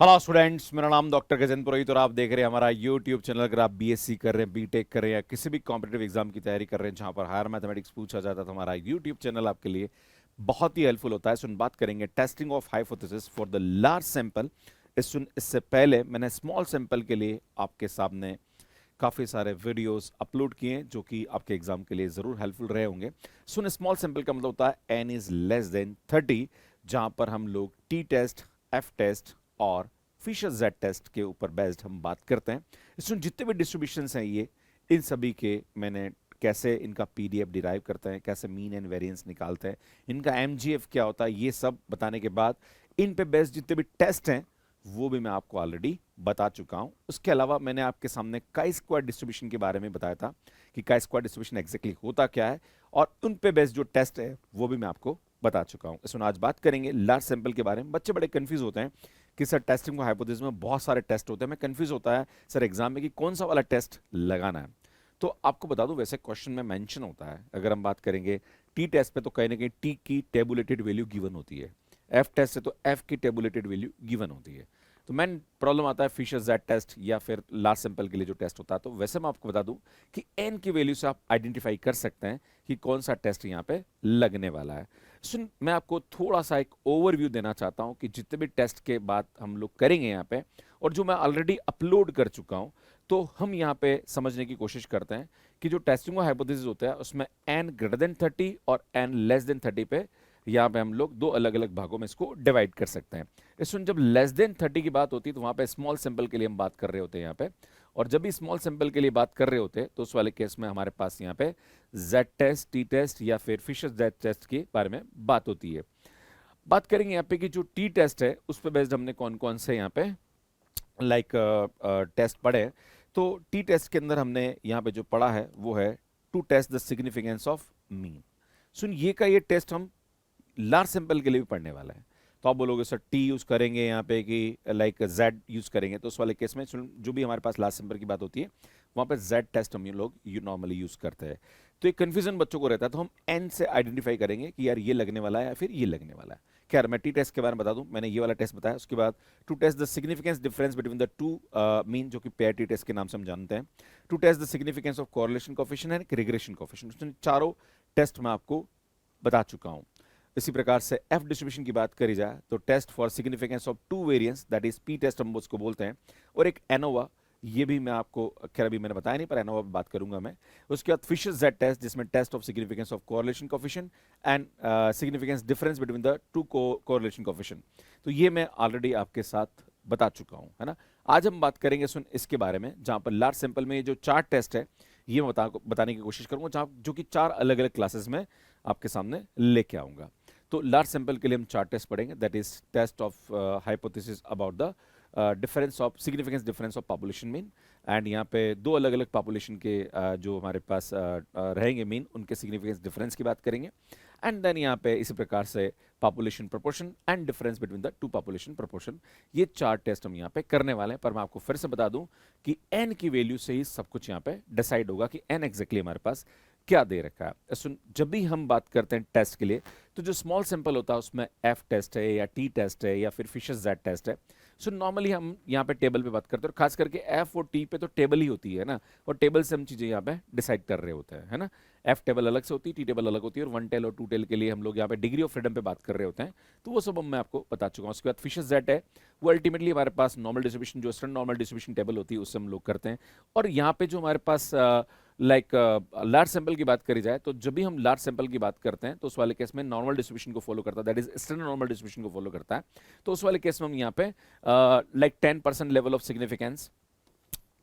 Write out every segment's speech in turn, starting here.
Hello students, मेरा नाम doctor Gajendra पुरोहित और आप देख रहे हैं हमारा यूट्यूब चैनल। अगर आप बीएससी कर रहे हैं, बीटेक कर रहे हैं या किसी भी कॉम्पिटिटिव एग्जाम की तैयारी कर रहे हैं जहां पर हायर मैथमेटिक्स पूछा जाता है तो हमारा यूट्यूब चैनल आपके लिए बहुत ही हेल्पफुल होता है। सुन, बात करेंगे testing of hypothesis for the large sample. इससे पहले मैंने स्मॉल सैंपल के लिए आपके सामने काफ़ी सारे वीडियोस अपलोड किए हैं जो कि आपके एग्जाम के लिए ज़रूर हेल्पफुल रहे होंगे। सुन, स्मॉल सैंपल का मतलब होता है n इज़ लेस देन 30, जहां पर हम लोग टी टेस्ट, एफ टेस्ट और फिशर जेड टेस्ट के ऊपर बेस्ड हम बात करते हैं। इसमें जितने भी डिस्ट्रीब्यूशंस हैं ये, इन सभी के मैंने कैसे इनका पीडीएफ डिराइव करते हैं, कैसे मीन एंड वेरिएंस निकालते हैं, इनका एमजीएफ क्या होता है, ये सब बताने के बाद इन पे बेस्ड जितने भी टेस्ट हैं वो भी मैं आपको ऑलरेडी बता चुका हूं। उसके अलावा मैंने आपके सामने काई स्क्वायर डिस्ट्रीब्यूशन के बारे में बताया था कि काई स्क्वायर डिस्ट्रीब्यूशन एग्जैक्टली होता क्या है, और उन पे बेस्ड जो टेस्ट है वो भी मैं आपको बता चुका हूं। इसमें आज बात करेंगे लार्ज सैंपल के बारे में। बच्चे बड़े कंफ्यूज होते हैं कि सर टेस्टिंग को हाइपोथेसिस में बहुत सारे टेस्ट होते हैं, मैं कंफ्यूज होता है सर एग्जाम में कि कौन सा वाला टेस्ट लगाना है। तो आपको बता दूं, वैसे क्वेश्चन में मेंशन होता है। अगर हम बात करेंगे टी टेस्ट पे तो कहीं ना कहीं टी की टेबुलेटेड वैल्यू गिवन होती है, एफ टेस्ट से तो एफ की टेबुलेटेड वैल्यू गिवन होती है। तो मेन प्रॉब्लम आता है फिशर जेड टेस्ट या फिर लार्ज सैंपल के लिए जो टेस्ट होता है। तो वैसे मैं आपको बता दूं कि एन की वैल्यू से आप आइडेंटिफाई कर सकते हैं कि कौन सा टेस्ट यहाँ पे लगने वाला है। सुन, मैं आपको थोड़ा सा एक ओवरव्यू देना चाहता हूं कि जितने भी टेस्ट के बाद हम लोग करेंगे यहाँ पे और जो मैं ऑलरेडी अपलोड कर चुका हूं, तो हम यहाँ पे समझने की कोशिश करते हैं कि जो टेस्टिंग हाइपोथेसिस होता है उसमें एन ग्रेटर देन 30 और एन लेस देन 30 पे यहाँ पे हम लोग दो अलग अलग भागों में इसको डिवाइड कर सकते हैं। इसमें जब लेस देन 30 की बात होती है तो वहाँ पे स्मॉल सैंपल के लिए हम बात कर रहे होते हैं यहाँ पे, और जब भी स्मॉल सैंपल के लिए बात कर रहे होते हैं तो उस वाले केस में हमारे पास यहाँ पे जेड टेस्ट, टी टेस्ट या फिर फिशर जेड टेस्ट के बारे में बात होती है। बात करेंगे यहाँ पे कि जो टी टेस्ट है उस पर बेस्ड हमने कौन कौन से यहाँ पे लाइक टेस्ट पढ़े हैं। तो टी टेस्ट के अंदर हमने यहाँ पे जो पढ़ा है वो है to test the significance of mean. सुन, ये का ये टेस्ट हम लार्ज सैंपल के लिए भी पढ़ने वाला है। तो आप बोलोगे सर टी यूज करेंगे यहाँ पे कि लाइक जेड यूज करेंगे, तो उस वाले केस में जो भी हमारे पास लार्ज सैंपल की बात होती है वहाँ पे जेड टेस्ट हम ये लोग नॉर्मली यूज करते हैं। तो एक कन्फ्यूजन बच्चों को रहता है, तो हम एन से आइडेंटिफाई करेंगे कि यार ये लगने वाला है या फिर ये लगने वाला है। खैर, मैं टी टेस्ट के बारे में बता दूं, मैंने ये वाला टेस्ट बताया। उसके बाद to test the significance difference between the two mean, जो कि पेयर टी टेस्ट के नाम से हम जानते हैं। To test the significance of correlation coefficient and regression coefficient. चारों टेस्ट मैं आपको बता चुका हूं। इसी प्रकार से एफ डिस्ट्रीब्यूशन की बात करी जाए तो test for significance of two variance, that is P test हम उसको बोलते हैं, और एक एनोवा, ये भी मैं आपको, खैर अभी मैंने बताया नहीं पर एनोवा पे बात करूंगा मैं। उसके बाद फिशर जेड टेस्ट, जिसमें test of significance of correlation coefficient and significance difference between the two correlation coefficient. तो ये मैं ऑलरेडी आपके साथ बता चुका हूं, है ना। आज हम बात करेंगे सुन इसके बारे में, जहां पर लार्ज सैंपल में ये जो चार टेस्ट है ये मैं बताने की कोशिश करूंगा, जहां जो कि चार अलग अलग क्लासेस में आपके सामने लेके आऊंगा। तो लार्ज सैंपल के लिए हम चार टेस्ट पढ़ेंगे, that is test of hypothesis about the difference of significance difference of population mean. And यहाँ पे दो अलग अलग पॉपुलेशन के जो हमारे पास रहेंगे मीन, उनके सिग्निफिकेंस डिफरेंस की बात करेंगे। एंड देन यहाँ पे इसी प्रकार से population proportion and difference between the to population proportion, ये चार टेस्ट हम यहाँ पे करने वाले हैं। पर मैं आपको फिर से बता दूं कि एन की वैल्यू से ही सब कुछ यहाँ पे डिसाइड होगा कि एन एग्जैक्टली हमारे पास क्या दे रखा है। सुन, जब भी हम बात करते हैं टेस्ट के लिए तो जो स्मॉल सैंपल होता है उसमें एफ टेस्ट है या टी टेस्ट है या फिर फिशर जेड टेस्ट है। सो नॉर्मली हम यहाँ पे टेबल पे बात करते हैं, और खास करके एफ और टी पे तो टेबल ही होती है ना, और टेबल से हम चीजें यहाँ पे डिसाइड कर रहे होते हैं, है ना। एफ टेबल अलग से होती है, टी टेबल अलग होती है, और वन टेल और टू टेल के लिए हम लोग यहाँ पे डिग्री ऑफ फ्रीडम पे बात कर रहे होते हैं। तो वो सब मैं आपको बता चुका हूँ। उसके बाद फिशर जेड है, वो अल्टीमेटली हमारे पास नॉर्मल डिस्ट्रीब्यूशन, जो स्टैंडर्ड नॉर्मल डिस्ट्रीब्यूशन टेबल होती है उससे हम लोग करते हैं। और यहाँ पे जो हमारे पास लाइक लार्ज सैंपल की बात करी जाए तो जब भी हम लार्ज सैंपल की बात करते हैं तो उस वाले केस में नॉर्मल डिस्ट्रीब्यूशन को फॉलो करता है, that is standard normal distribution को फॉलो करता है। तो उस वाले केस में हम यहाँ पे like 10% level of significance,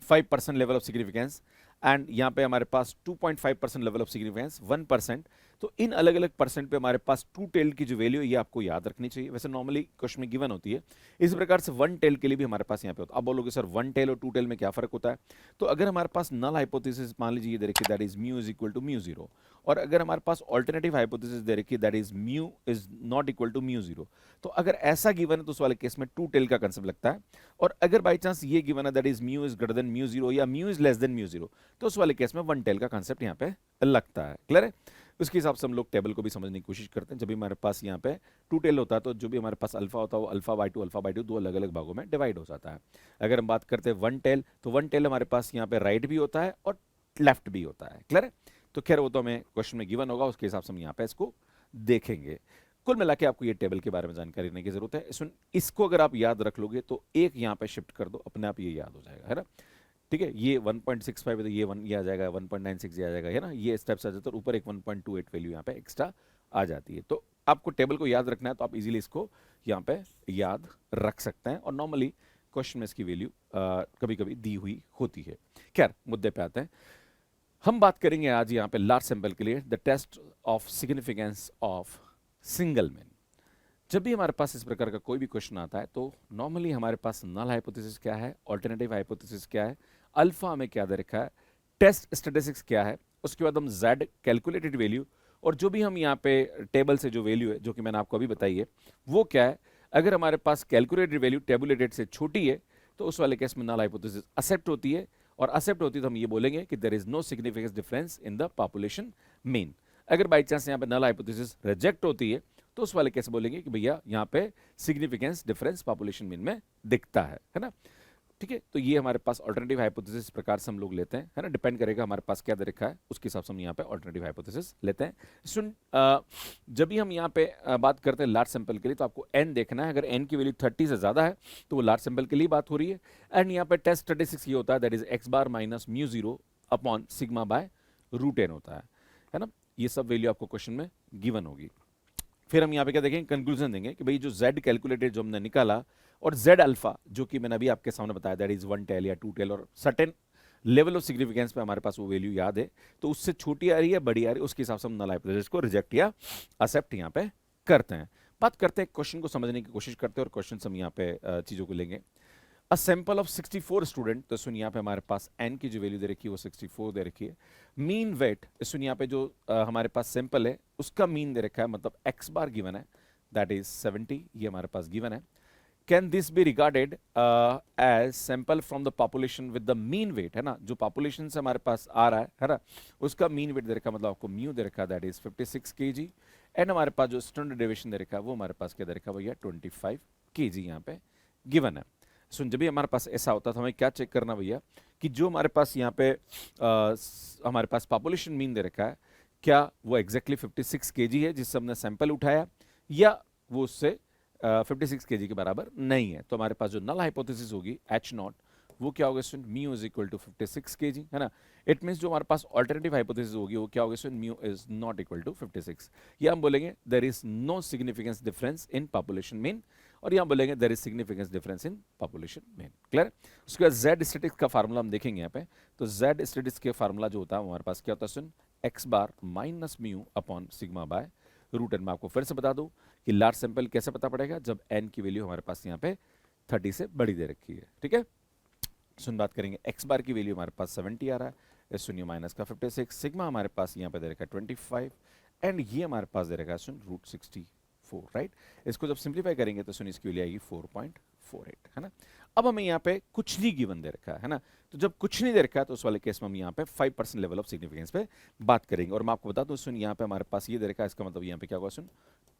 5% level of significance, and यहाँ पे हमारे पास 2.5% लेवल ऑफ सिग्निफिकेंस, 1%। तो इन अलग अलग परसेंट पे हमारे पास टू टेल की जो वैल्यू है ये आपको याद रखनी चाहिए। वैसे नॉर्मली क्वेश्चन में गिवन होती है। इसी प्रकार से वन टेल के लिए भी हमारे पास यहाँ पे होता है। आप बोलोगे सर वन टेल और टू टेल में क्या फर्क होता है? तो अगर हमारे पास नल हाइपोथेसिस मान लीजिए दे रखी, that is mu is equal to mu zero, और अगर हमारे पास ऑल्टरनेटिव हाइपोथेसिस दे रखी, that is mu is not equal to mu zero, तो अगर ऐसा गिवन है तो उस वाले केस में टू टेल का कंसेप्ट लगता है। और अगर बाई चांस ये गिवन है that is mu is greater than mu zero या mu is less than mu zero, तो उस वाले केस में वन टेल का कंसेप्ट यहाँ पे लगता है। क्लियर है? उसके हिसाब से हम लोग टेबल को भी समझने की कोशिश करते हैं। जब भी हमारे पास यहाँ पे टू टेल होता है तो जो भी हमारे पास अल्फा होता है वो अल्फा बाई टू दो अलग अलग भागों में डिवाइड हो जाता है। अगर हम बात करते हैं वन टेल, तो वन टेल हमारे पास यहाँ पे राइट भी होता है और लेफ्ट भी होता है। क्लियर है? तो खैर वो तो हमें क्वेश्चन में गिवन होगा, उसके हिसाब से हम यहाँ पे इसको देखेंगे। कुल मिला के आपको ये टेबल के बारे में जानकारी लेने की जरूरत है। इसको अगर आप याद रख लोगे तो एक यहाँ पे शिफ्ट कर दो, अपने आप ये याद हो जाएगा, है ना? ठीक है, ये 1.65 है तो ये 1 ये आ जाएगा, 1.96 ये आ जाएगा, है ना? ये स्टेप्स आ जाते हैं, ऊपर एक 1.28 वैल्यू यहाँ पे एक्स्ट्रा आ जाती है। तो आपको टेबल को याद रखना है तो आप इजीली इसको यहाँ पे याद रख सकते हैं, और नॉर्मली क्वेश्चन में इसकी वैल्यू कभी कभी दी हुई होती है। खैर मुद्दे पे आते हैं। हम बात करेंगे आज यहाँ पे लार्ज सैंपल के लिए the test of significance of single mean. जब भी हमारे पास इस प्रकार का कोई भी क्वेश्चन आता है तो नॉर्मली हमारे पास नल हाइपोथेसिस क्या है, ऑल्टरनेटिव हाइपोथेसिस क्या है, अल्फा हमें क्या दे रखा है, टेस्ट स्टैटिस्टिक्स क्या है, उसके बाद हम जेड कैलकुलेटेड वैल्यू, और जो भी हम यहाँ पे टेबल से जो वैल्यू है जो कि मैंने आपको अभी बताई है वो क्या है। अगर हमारे पास कैलकुलेटेड वैल्यू टेबुलेटेड से छोटी है तो उस वाले केस में नल हाइपोथेसिस एक्सेप्ट होती है, और एक्सेप्ट होती है तो हम ये बोलेंगे कि there is no significance difference in the population mean. अगर बाई चांस यहाँ पे नल हाइपोथेसिस रिजेक्ट होती है तो उस वाले केस बोलेंगे कि भैया यहाँ पे सिग्निफिकेंस डिफरेंस पॉपुलेशन मीन में दिखता है ना? ठीक है, तो ये हमारे पास ऑल्टरनेटिव हाइपोथेसिस प्रकार से हम लोग लेते हैं, है ना? डिपेंड करेगा हमारे पास क्या दे रखा है, उसके हिसाब से हम यहाँ पे ऑल्टरनेटिव हाइपोथेसिस लेते हैं। सुन जब भी हम यहाँ पे बात करते हैं लार्ज सैंपल के लिए तो आपको एन देखना है। अगर एन की वैल्यू 30 से ज्यादा है तो वो लार्ज सैंपल के लिए बात हो रही है। एंड यहाँ पे टेस्ट स्टैटिस्टिक्स ये होता है that is X bar minus mu zero upon sigma by root N होता है ना? ये सब वैल्यू आपको क्वेश्चन में गिवन होगी। फिर हम यहाँ पे क्या देखेंगे, कंक्लूजन देंगे कि भाई जो z कैलकुलेटेड जो हमने निकाला और z अल्फा जो कि मैंने अभी आपके सामने बताया दैट इज वन टेल या टू टेल और सर्टेन लेवल ऑफ सिग्निफिकेंस पे हमारे पास वो वैल्यू याद है, तो उससे छोटी आ रही है बड़ी आ रही है उसके हिसाब से हम नल हाइपोथेसिस को रिजेक्ट या एक्सेप्ट यहाँ पे करते हैं। बात करते हैं क्वेश्चन को समझने की कोशिश करते हैं और क्वेश्चन हम यहाँ पे चीजों को लेंगे। अ सैंपल ऑफ 64 स्टूडेंट, तो सुन यहाँ पे हमारे पास n की जो वैल्यू दे रखी है वो 64 दे रखी है। मीन वेट, सुन यहाँ पे जो हमारे पास सैंपल है उसका मीन दे रखा है, मतलब x बार गिवन है दैट इज 70, ये हमारे पास गिवन है। Can this be regarded as sample from the population with the mean weight, है ना? जो पॉपुलेशन से हमारे पास आ रहा है ना, उसका मीन वेट दे रखा है, मतलब आपको म्यू दे रखा है दैट इज 56 kg। एंड हमारे पास जो स्टैंडर्ड डेविएशन दे रखा है वो हमारे पास क्या दे रखा है भैया 25 kg यहाँ पे गिवन है। सुन जब भी हमारे पास ऐसा होता है तो हमें क्या चेक करना भैया कि जो हमारे पास यहाँ पे हमारे पास पॉपुलेशन मीन दे रखा है क्या वो एग्जैक्टली 56 kg है जिससे हमने सैंपल उठाया, या वो उससे 56 kg के बराबर नहीं है। तो हमारे पास जो नल हाइपोथेसिस होगी एच नॉट वो क्या होगा student, mu is equal to 56 kg, है ना? इट मींस जो हमारे पास ऑल्टरनेटिव हाइपोथेसिस होगी वो क्या होगा student, mu is not equal to 56, या हम बोलेंगे there is no significance difference in population mean, और यहाँ बोलेंगे there is significance difference in population mean. Clear? उसके बाद जेड स्टैटिस्टिक्स का फार्मूला हम देखेंगे यहाँ पे। तो जेड स्टैटिस्टिक्स के फार्मूला जो होता है हमारे पास क्या होता है सुन, x bar minus mu upon sigma by root n. मैं आपको फिर से बता दूं कि लार्ज सैंपल कैसे पता पड़ेगा, जब एन की वैल्यू हमारे पास यहाँ पे 30 से बड़ी दे रखी है। ठीक है, सुन बात करेंगे एक्स बार की वैल्यू हमारे पास 70 आ रहा है, शून्य माइनस का 56, सिग्मा हमारे पास यहाँ पे दे रखा है 25, एंड ये हमारे पास दे रखा है सुन रूट 64, राइट? इसको जब सिंप्लीफाई करेंगे तो सुन इसकी वैल्यू आएगी 4.48, है ना? अब हमें यहाँ पे कुछ नहीं गिवन दे रखा है ना, तो जब कुछ नहीं दे रखा है तो उस वाले केस में हम यहाँ पे 5% लेवल ऑफ सिग्निफिकेंस पे बात करेंगे। और मैं आपको बता दूं सुन यहाँ पे हमारे पास ये दे रखा है, इसका मतलब यहाँ पे क्या होगा सुन,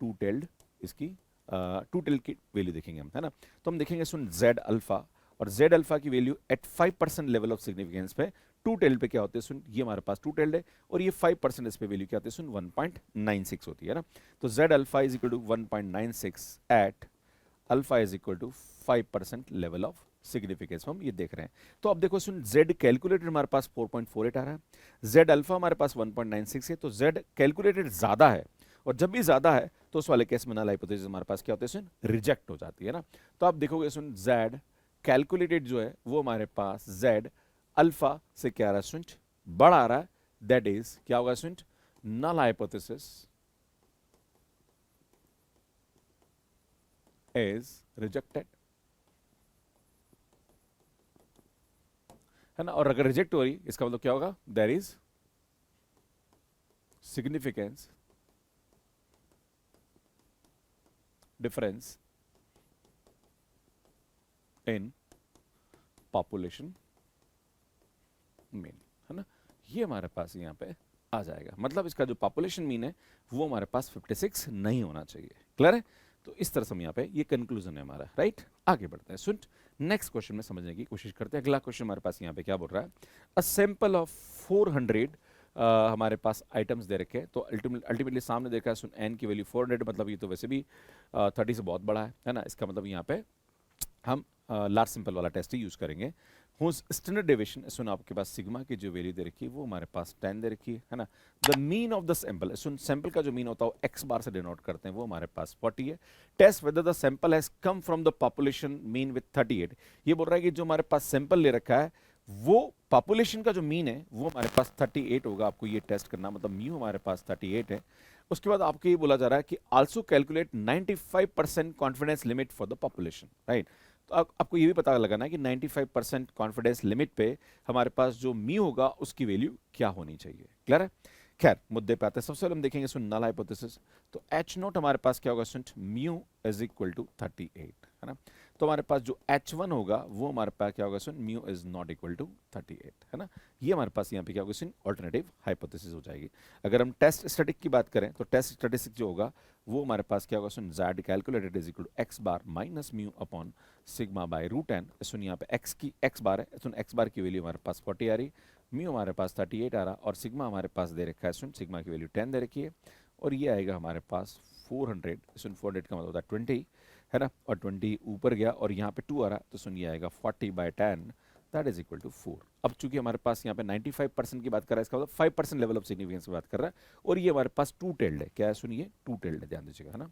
टू टेल्ड, इसकी टू टेल्ड की वैल्यू देखेंगे हम, है ना? तो हम देखेंगे सुन जेड अल्फा, और जेड अल्फा की value at 5% level of significance पे टू टेल्ड पे क्या होते हैं सुन, ये हमारे पास टू टेल्ड है और ये 5% इस पे वैल्यू क्या होती है सुन 1.96 होती है ना। तो Z alpha is equal to 1.96 at alpha is equal to 5% level of significance हम ये देख रहे हैं। तो अब देखो सुन जेड कैलकुलेटेड हमारे पास 4.48 आ रहा है, जेड अल्फा हमारे पास 1.96 है, तो जेड कैलकुलेटेड ज्यादा है, और जब भी ज्यादा है तो उस वाले केस में नल हाइपोथेसिस हमारे पास क्या होता है सुन, रिजेक्ट हो जाती है ना। तो आप देखोगे सुन जेड कैलकुलेटेड जो है वो हमारे पास जेड अल्फा से क्या आ रहा है सुन, बड़ा आ रहा है, दैट इज क्या होगा सुन, नल हाइपोथेसिस इज रिजेक्टेड, है ना? और अगर रिजेक्ट हो रही इसका मतलब क्या होगा, there is significance difference in population mean, है ना? ये हमारे पास यहाँ पे आ जाएगा। मतलब इसका जो पॉपुलेशन मीन है वो हमारे पास 56 नहीं होना चाहिए। क्लियर है? तो इस तरह से हम यहाँ पे ये कंक्लूजन है हमारा, राइट। आगे बढ़ते हैं, सुन नेक्स्ट क्वेश्चन में समझने की कोशिश करते हैं। अगला क्वेश्चन हमारे पास यहाँ पे क्या बोल रहा है, अ सैंपल ऑफ 400 हमारे पास आइटम्स दे रखे हैं। तो अल्टीमेटली सामने देखा है, सुन एन की वैल्यू 400, मतलब ये तो वैसे भी 30 से बहुत बड़ा है ना। इसका मतलब यहाँ पे हम लार्ज सिंपल वाला टेस्ट ही यूज करेंगे। स्टैंडर्ड डेविएशन सुन आपके पास सिग्मा की जो वैल्यू दे रखी है वो हमारे पास 10 दे रखी है ना। The mean of the sample, soon sample का जो मीन होता है वो एक्स बार से डिनोट करते हैं, वो हमारे पास 40 है। Test whether the sample has come from the population mean with 38। ये बोल रहा है कि जो हमारे पास सैंपल ले रखा है वो पॉपुलेशन का जो मीन है वो हमारे पास 38 होगा। आपको ये टेस्ट करना, मतलब म्यू हमारे पास 38 है। उसके बाद आपको ये बोला जा रहा है कि also calculate 95% confidence limit for the population, right. तो आपको ये भी पता लगाना है कि 95% कॉन्फिडेंस लिमिट पे हमारे पास जो म्यू होगा उसकी वैल्यू क्या होनी चाहिए। क्लियर है? खैर मुद्दे पे आते हैं। सबसे पहले हम देखेंगे सुन नल हाइपोथेसिस। तो एच नोट हमारे पास क्या होगा सुन, म्यू इज इक्वल टू 38, है ना। तो हमारे पास जो H1 होगा वो हमारे पास क्या होगा सुन, mu is not equal to 38, है ना। ये हमारे पास यहाँ पे क्या होगा सुन, ऑल्टरनेटिव हाइपोथेसिस हो जाएगी। अगर हम टेस्ट स्टैटिक की बात करें तो टेस्ट स्टैटिस्टिक जो होगा वो हमारे पास क्या होगा सुन, Z calculated is equal to x bar minus mu upon sigma by root n. सुन यहाँ पे एक्स बार है, सुन एक्स बार की वैल्यू हमारे पास 40 आ रही, म्यू हमारे पास 38 आ रहा, और सिग्मा हमारे पास दे रखा है सुन, सिग्मा की वैल्यू 10 दे रखी है, और ये आएगा हमारे पास 400। सुन 400 का मतलब होता है 20, है ना, और 20 ऊपर गया और यहाँ पे 2 आ रहा, तो सुन ये आएगा 40/10 दैट इज इक्वल टू 4। अब चूंकि हमारे पास यहाँ पे 95% की बात कर रहा है, इसका मतलब 5% लेवल ऑफ सिग्निफिकेंस की बात कर रहा है, और ये हमारे पास टू टेल्ड है। क्या है सुनिए, टू टेल्ड है, ध्यान दीजिएगा, है ना,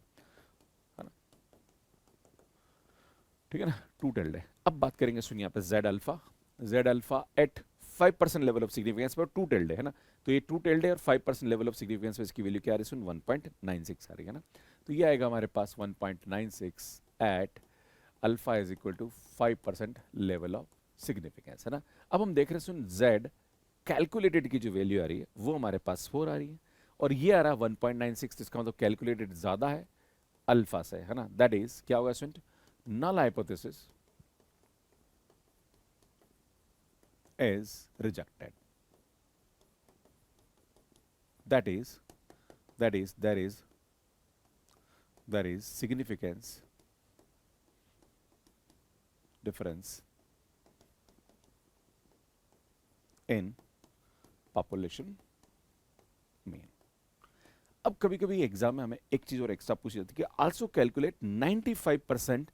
ठीक है ना, टू टेल्ड है। अब बात करेंगे सुनिए यहाँ पे Z alpha at 5% level of significance पर टू टेल्ड है ना। तो ये टू टेल्ड है और 5% लेवल ऑफ सिग्निफिकेंस पे इसकी वैल्यू क्या आ रही है सुन, 1.96 आ रही है ना। तो ये आएगा हमारे पास 1.96 at alpha is equal to 5% level of significance, है ना। अब हम देख रहे हैं सुन, जेड कैलकुलेटेड की जो वैल्यू आ रही है वो हमारे पास 4 आ रही है, और ये आ रहा है 1.96, इसका मतलब कैलकुलेटेड ज्यादा है अल्फा से, है ना। दैट इज क्या होगा सुन, null hypothesis is rejected. That is significance difference in population mean. अब कभी कभी एग्जाम में हमें एक चीज और एक्स्ट्रा पूछी जाती है कि also calculate 95%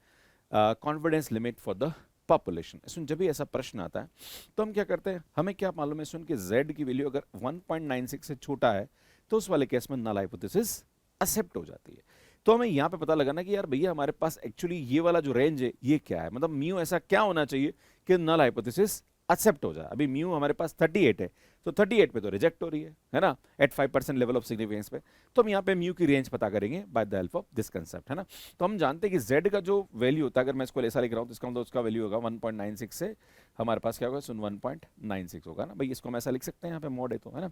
confidence limit for the population. सुन जब भी ऐसा प्रश्न आता है तो हम क्या करते हैं, हमें क्या मालूम है सुन कि z की वैल्यू अगर 1.96 से छोटा है तो उस वाले केस में नल हाइपोथेसिस एक्सेप्ट हो जाती है। तो हमें यहाँ पे पता लगाना कि यार भैया हमारे पास एक्चुअली ये वाला जो रेंज है ये क्या है, मतलब म्यू ऐसा क्या होना चाहिए कि नल हाइपोथेसिस एक्सेप्ट हो जाए। अभी म्यू हमारे पास 38 है, तो 38 पे तो रिजेक्ट हो रही है ना, एट 5% लेवल ऑफ सिग्निफिकेंस पे। तो हम यहाँ पे म्यू की रेंज पता करेंगे by the help of this concept, है ना। तो हम जानते हैं कि z का जो वैल्यू होता है, अगर मैं इसको ऐसा लिख रहा हूँ तो इसका मतलब उसका वैल्यू होगा 1.96 से हमारे पास क्या होगा सुन, 1.96 होगा ना भाई, इसको हम ऐसा लिख सकते हैं, यहाँ पे मॉड है तो, है ना।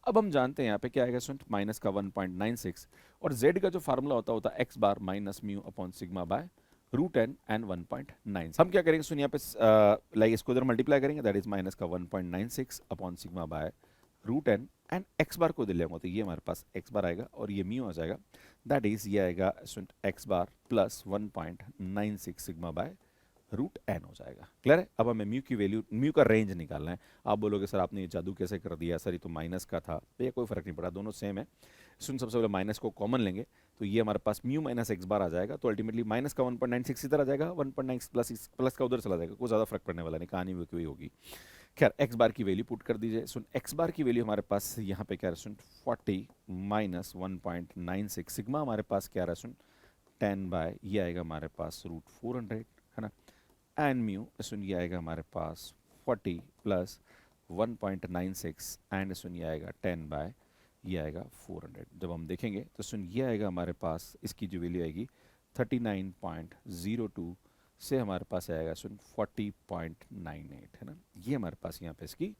अब हम जानते हैं यहाँ पे क्या आएगा सुन, माइनस का 1.96, और z का जो फार्मूला होता है X bar minus mu upon sigma by root N and 1.9। हम क्या करेंगे सुन, यहाँ पे लाइक इसको इधर मल्टीप्लाई करेंगे, दैट इज माइनस का 1.96 upon sigma by root N and x bar को दे लेंगे, तो ये हमारे पास एक्स बार आएगा और ये म्यू आ जाएगा, दैट इज ये आएगा सुन x bar plus 1.96 sigma by root n हो जाएगा। क्लियर है? अब हमें म्यू की वैल्यू, म्यू का रेंज निकालना है। आप बोलोगे सर आपने ये जादू कैसे कर दिया, सर ये तो माइनस का था, तो ये कोई फर्क नहीं पड़ा, दोनों सेम है। सुन सबसे पहले माइनस को कॉमन लेंगे तो ये हमारे पास म्यू माइनस एक्स बार आ जाएगा, तो अल्टीमेटली माइनस का 1.96 इधर आ जाएगा, 1.96 प्लस प्लस का उधर चला जाएगा, कोई ज़्यादा फर्क पड़ने वाला नहीं, कहानी वो कोई होगी। खैर एक्स बार की वैल्यू पुट कर दीजिए। सुन एक्स बार की वैल्यू हमारे पास यहाँ पे क्या है सुन, 40 माइनस 1.96 सिग्मा हमारे पास क्या रहा सुन, 10 बाय ये आएगा हमारे पास रूट 400, है ना, एंड म्यू सुन ये आएगा हमारे पास 40 प्लस 1.96 एंड सुन ये आएगा 10 बाय ये आएगा 400। जब हम देखेंगे तो सुन ये आएगा हमारे पास, इसकी जो वैल्यू आएगी 39.02 से हमारे पास आएगा सुन 40.98, है ना। ये हमारे पास यहाँ पे इसकी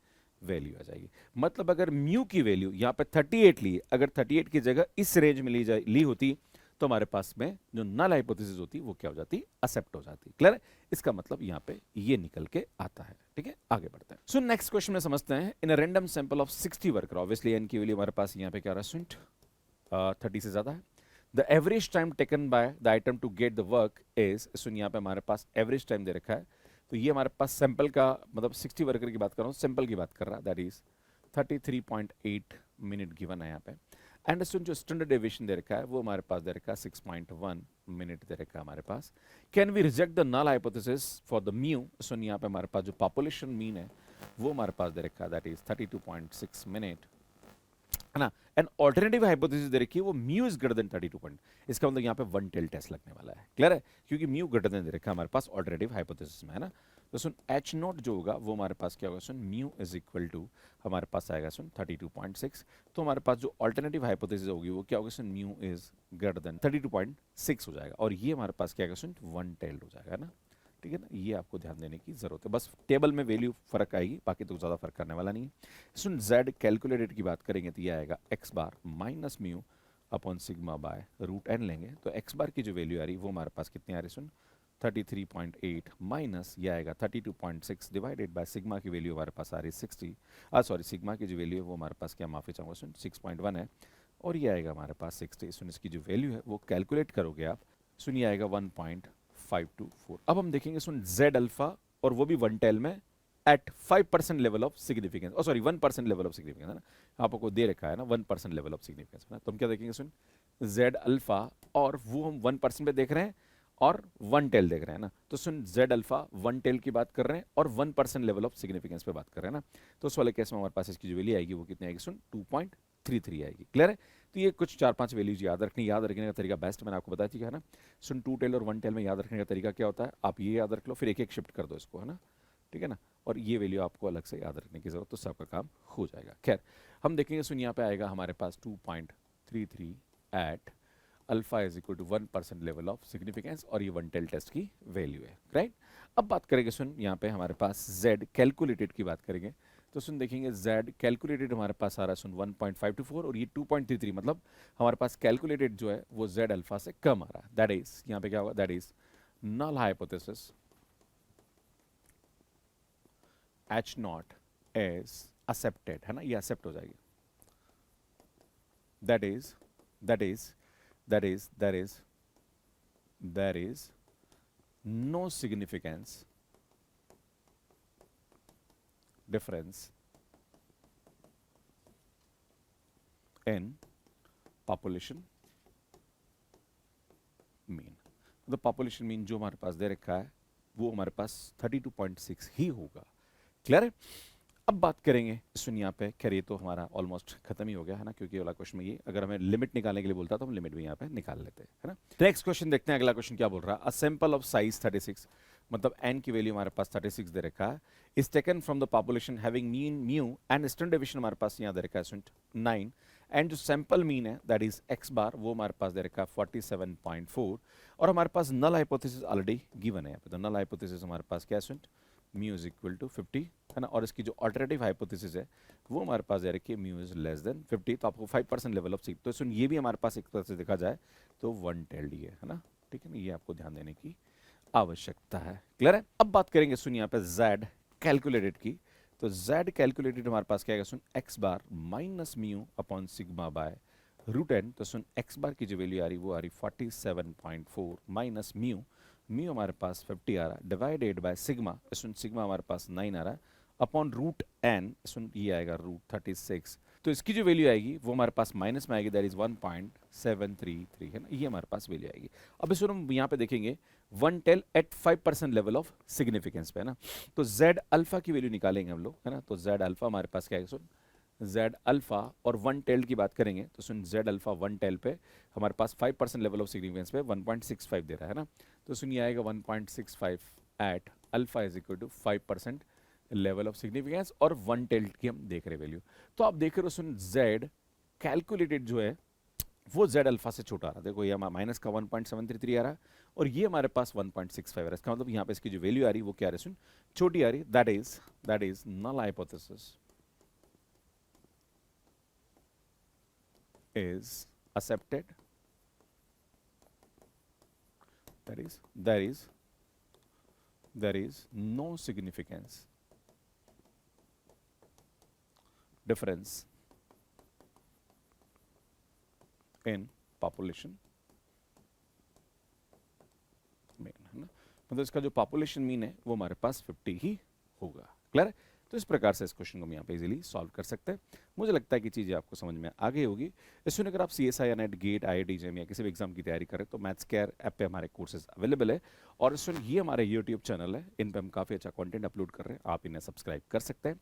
वैल्यू आ जाएगी। मतलब अगर म्यू की वैल्यू यहाँ पे 38 ली, अगर 38 की जगह इस रेंज में ली होती तो हमारे पास में जो नल हाइपोथेसिस होती वो क्या हो जाती, एक्सेप्ट हो जाती। क्लियर है? इसका मतलब यहाँ पे ये निकल के आता है। ठीक है, आगे बढ़ते हैं। सो नेक्स्ट क्वेश्चन में समझते हैं। In a random sample of 60 worker, obviously n की वैल्यू हमारे पास यहाँ पे क्या रहा है, 30 से ज्यादा है। The average time taken by the item to get the work is, सुन यहाँ पे हमारे पास एवरेज टाइम दे रखा है, तो ये हमारे पास सैंपल का मतलब 60 वर्कर की बात कर रहा हूँ, सैंपल की बात कर रहा है, दैट इज 33.8 मिनट गिवन है यहाँ पे। एंड सुन जो स्टैंडर्ड डेविएशन दे रखा है वो हमारे पास दे रखा है 6.1 मिनट दे रखा है हमारे पास। Can we reject the null hypothesis for the mu, सुन यहाँ पे हमारे पास जो पॉपुलेशन मीन है वो हमारे पास दे रखा है, दैट इज 32.6 मिनट, है ना। एन ऑल्टरनेटिव हाइपोथेसिस दे रखी है वो mu is greater then 32 point, इसका मतलब यहाँ पे वन टेल टेस्ट लगने वाला है। क्लियर है? क्योंकि म्यू ग्रेटर देन दे रखा है हमारे पास ऑल्टरनेटिव हाइपोथेसिस में, है ना। तो सुन एच नॉट जो होगा वो हमारे पास क्या होगा, सुन म्यू इज इक्वल टू हमारे पास आएगा सुन 32.6। तो हमारे पास जो ऑल्टरनेटिव हाइपोथेसिस होगी वो क्या होगा, सुन म्यू इज ग्रेटर देन 32.6 हो जाएगा, और ये हमारे पास क्या आएगा, सुन वन टेल्ड हो जाएगा, है ना। ठीक है ना, ये आपको ध्यान देने की जरूरत है। बस टेबल में वैल्यू फर्क आएगी, बाकी तो ज़्यादा फर्क करने वाला नहीं है। सुन z कैलकुलेटेड की बात करेंगे तो ये आएगा x bar minus mu upon sigma by root n लेंगे, तो x बार की जो वैल्यू आ रही वो हमारे पास कितनी आ रही, सुन 33.8 माइनस ये आएगा 32.6 डिवाइडेड बाय सिग्मा की वैल्यू हमारे पास आ रही है 60, सॉरी सिग्मा की जो वैल्यू है वो हमारे पास क्या, माफी चाहूँगा सुन 6.1 है, और ये आएगा हमारे पास 60। सुन इसकी जो वैल्यू है वो कैलकुलेट करोगे आप, सुन ये आएगा 1.524। अब हम देखेंगे सुन z अल्फा, और वो भी वन टेल में एट 5% लेवल ऑफ सिग्निफिकेंस, और सॉरी 1% लेवल ऑफ सिग्निफिकेंस, है ना, आपको दे रखा है ना 1% लेवल ऑफ सिग्निफिकेंस, है ना। तो हम क्या देखेंगे सुन z अल्फा, और वो हम 1% पे देख रहे हैं और वन टेल देख रहे हैं ना, तो सुन z अल्फा वन टेल की बात कर रहे हैं और 1% लेवल ऑफ सिग्निफिकेंस पे बात कर रहे हैं ना। तो उस वाले केस में हमारे पास इसकी जो वैल्यू आएगी वो कितनी आएगी, सुन 2.33 आएगी। क्लियर है? तो ये कुछ 4-5 वैल्यूज याद रखने का तरीका बेस्ट मैंने आपको बताया थी, है ना। सुन टू टेल और वन टेल में याद रखने का तरीका क्या होता है, आप ये याद रख लो, फिर एक एक शिफ्ट कर दो इसको, है ना। ठीक है ना, और ये वैल्यू आपको अलग से याद रखने की जरूरत, तो सबका काम हो जाएगा। खैर हम देखेंगे, सुन यहाँ पे आएगा हमारे पास 2.33 at alpha is equal to 1% level of significance, और ये वन टेल टेस्ट की वैल्यू है, राइट। अब बात करेंगे सुन यहाँ पे हमारे पास z कैलकुलेटेड की बात करेंगे, तो सुन देखेंगे z कैलकुलेटेड हमारे पास आ रहा है सुन 1.524, और ये 2.33 मतलब हमारे पास कैलकुलेटेड जो है वो z अल्फा से कम आ रहा है, दैट इज यहाँ पे क्या होगा, that is null hypothesis H not is accepted, है ना, ये एक्सेप्ट हो जाएगी, that is that is that is that is there is no significance difference in population mean। तो population mean जो हमारे पास दे रखा है वो हमारे पास 32.6 ही होगा। क्लियर है? अब बात करेंगे सुन यहाँ पे, खैर ये तो हमारा ऑलमोस्ट खत्म ही हो गया, है ना, क्योंकि अगला क्वेश्चन में ये अगर हमें लिमिट निकालने के लिए बोलता तो हम लिमिट भी यहाँ पे निकाल लेते हैं, है ना। नेक्स्ट क्वेश्चन देखते हैं, अगला क्वेश्चन क्या बोल रहा है। अ सैंपल ऑफ साइज 36, मतलब n की वैल्यू हमारे पास 36 दे रखा है, is taken from the population having mean mu and standard deviation हमारे पास यहाँ दे रखा है 9, एंड जो सैंपल मीन है दैट इज x बार वो हमारे पास दे रखा है 47.4, और हमारे पास नल हाइपोथेसिस ऑलरेडी गिवन है यहाँ पे, तो नल हाइपोथेसिस हमारे पास क्या है, म्यू इज इक्वल टू 50, है ना, और इसकी जो अल्टरनेटिव हाइपोथेसिस है वो हमारे पास दे रखी है म्यू इज लेस देन 50, तो आपको 5% लेवल ऑफ सिग, तो सुन ये भी हमारे पास एक तरह से देखा जाए तो वन टेल्ड है ना। ठीक है ना, ये आपको ध्यान देने की आवश्यकता है। क्लियर है? अब बात करेंगे सुन यहाँ पे z कैलकुलेटेड की, तो z कैलकुलेटेड हमारे पास क्या आएगा, सुन x bar minus mu upon sigma by root n, तो सुन x बार की जो वैल्यू आ रही वो आ रही 47.4 माइनस म्यू, म्यू हमारे पास 50 आ रहा है divided by sigma, soon sigma हमारे पास 9 आ रहा है अपॉन रूट n, सुन ये आएगा रूट 36, तो इसकी जो वैल्यू आएगी वो हमारे पास माइनस में आएगी, दैट इज 1.733, है ना, ये हमारे पास वैल्यू आएगी। अब इस हम यहाँ पे देखेंगे one tail at 5% level of significance पे, है ना, तो z अल्फा की वैल्यू निकालेंगे हम लोग, है ना, तो z अल्फा हमारे पास क्या है, सुन z अल्फा और वन टेल की बात करेंगे तो सुन z अल्फा वन टेल पे हमारे पास 5% लेवल ऑफ सिग्निफिकेंस पे 1.65 दे रहा है ना, तो सुन ये आएगा 1.65 at alpha is equal to 5% level of significance, और वन टेल की हम देख रहे वैल्यू, तो आप देख रहे हो सुन z कैलकुलेटेड जो है वो z अल्फा से छोटा आ रहा है, देखो ये माइनस का 1.733 आ रहा है और ये हमारे पास 1.65 आ रहा है, इसका मतलब यहाँ पे इसकी जो वैल्यू आ रही है वो क्या आ रही है, सुन छोटी आ रही है, that is null hypothesis is accepted there is no significance difference in population mean, है ना, मतलब इसका जो पॉपुलेशन मीन है वो हमारे पास 50 ही होगा। क्लियर है? तो इस प्रकार से इस क्वेश्चन को हम यहाँ पे इजीली सॉल्व कर सकते हैं। मुझे लगता है कि चीज़ें आपको समझ में आ गई होगी। इसमें अगर आप CSI या नेट गेट IIT जेम या किसी भी एग्जाम की तैयारी करें तो मैथ्स केयर ऐप पे हमारे कोर्सेज अवेलेबल है, और इसमें ये हमारे यूट्यूब चैनल है, इन पे हम काफ़ी अच्छा कंटेंट अपलोड कर रहे हैं, आप इन्हें सब्सक्राइब कर सकते हैं।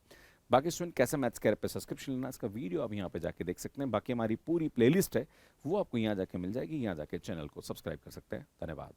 बाकी स्टूडेंट कैसे मैथ्स केयर पे सब्सक्रिप्शन लेना, इसका वीडियो आप यहाँ पे जाके देख सकते हैं। बाकी हमारी पूरी प्लेलिस्ट है वो आपको यहाँ जाके मिल जाएगी, यहाँ जाके चैनल को सब्सक्राइब कर सकते हैं। धन्यवाद।